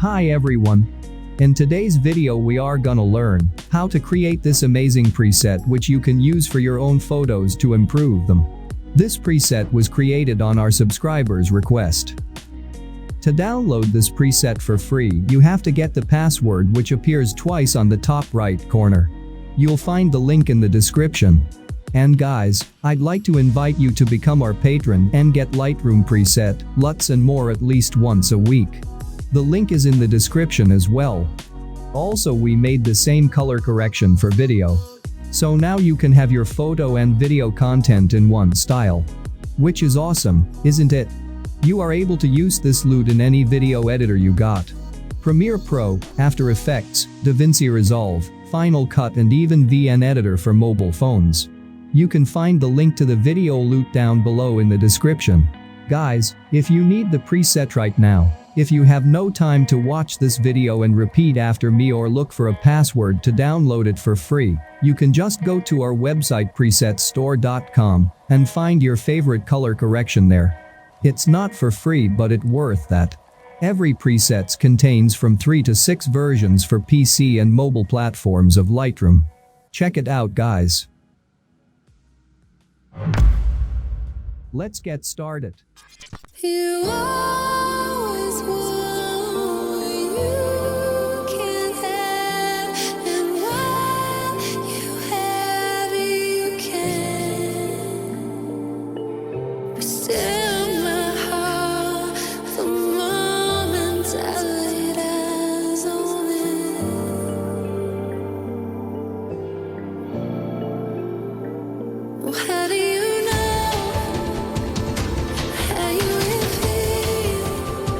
Hi everyone. In today's video we are gonna learn how to create this amazing preset which you can use for your own photos to improve them. This preset was created on our subscribers' request. To download this preset for free, you have to get the password which appears twice on the top right corner. You'll find the link in the description. And guys, I'd like to invite you to become our patron and get Lightroom preset, LUTs and more at least once a week. The link is in the description as well. Also, we made the same color correction for video. So now you can have your photo and video content in one style. Which is awesome, isn't it? You are able to use this LUT in any video editor you got. Premiere Pro, After Effects, DaVinci Resolve, Final Cut and even VN Editor for mobile phones. You can find the link to the video LUT down below in the description. Guys, if you need the preset right now, if you have no time to watch this video and repeat after me or look for a password to download it for free, you can just go to our website presetstore.com and find your favorite color correction there. It's not for free but it's worth that. Every presets contains from 3 to 6 versions for PC and mobile platforms of Lightroom. Check it out guys. Let's get started. You always want what you can't have, and while you have it, you can. But still, my heart, the moment I laid eyes on it. Well, how do you know? How you feel?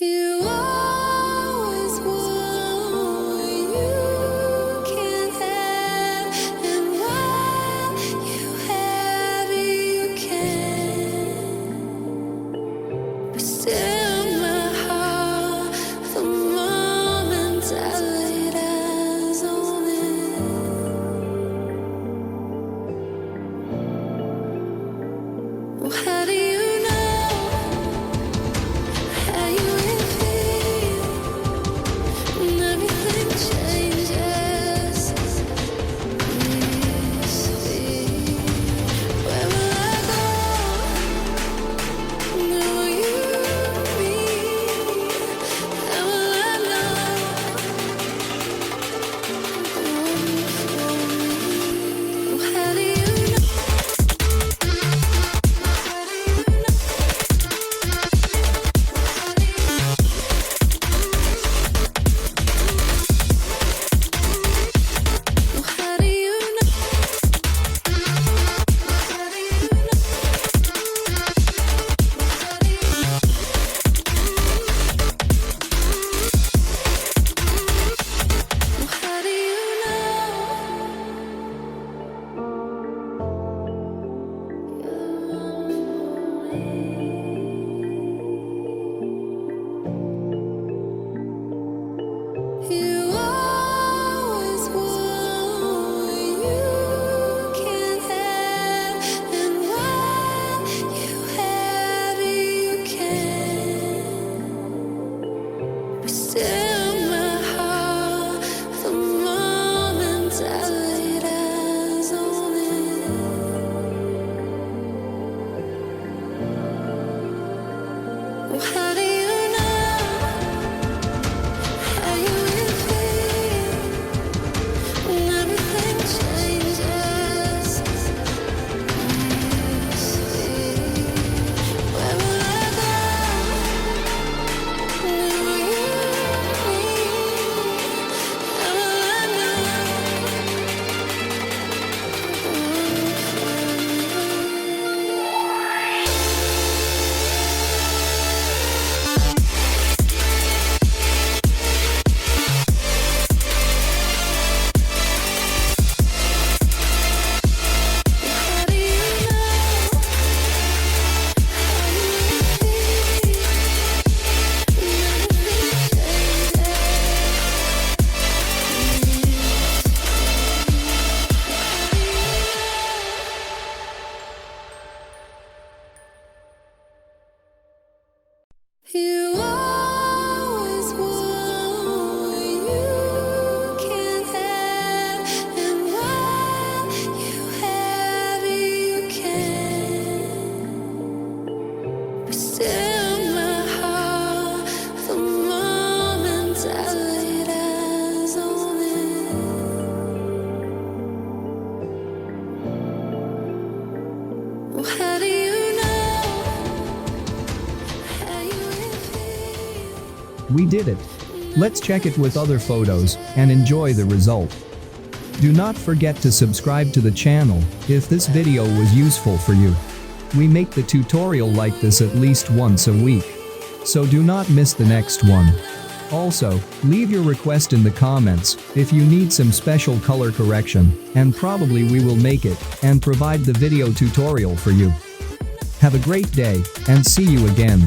You always want what you can't have, and when you have it, you can. But still, my heart, the moment I laid eyes on it. Well, how do you know how you will feel when everything changes? Please speak. Where will I go? Will you mean? How will I know the one for me? Well, how do you know? How do you know? How do you know? You always want what you can't have, and when you have it, you can. But still, my heart, the moment I laid eyes on it. Well, how do you know how you will feel when everything changes? Please speak. Where will I go? Will you mean? How will I know the one for How do you know how you will feel when everything changes? You always want what you can't have, and when you have it, you can. But still, my heart, the moment I laid eyes on it. Well, how do you know how you will feel? We did it. Let's check it with other photos and enjoy the result. Do not forget to subscribe to the channel if this video was useful for you. We make the tutorial like this at least once a week, so do not miss the next one. Also, leave your request in the comments if you need some special color correction, and probably we will make it and provide the video tutorial for you. Have a great day and see you again.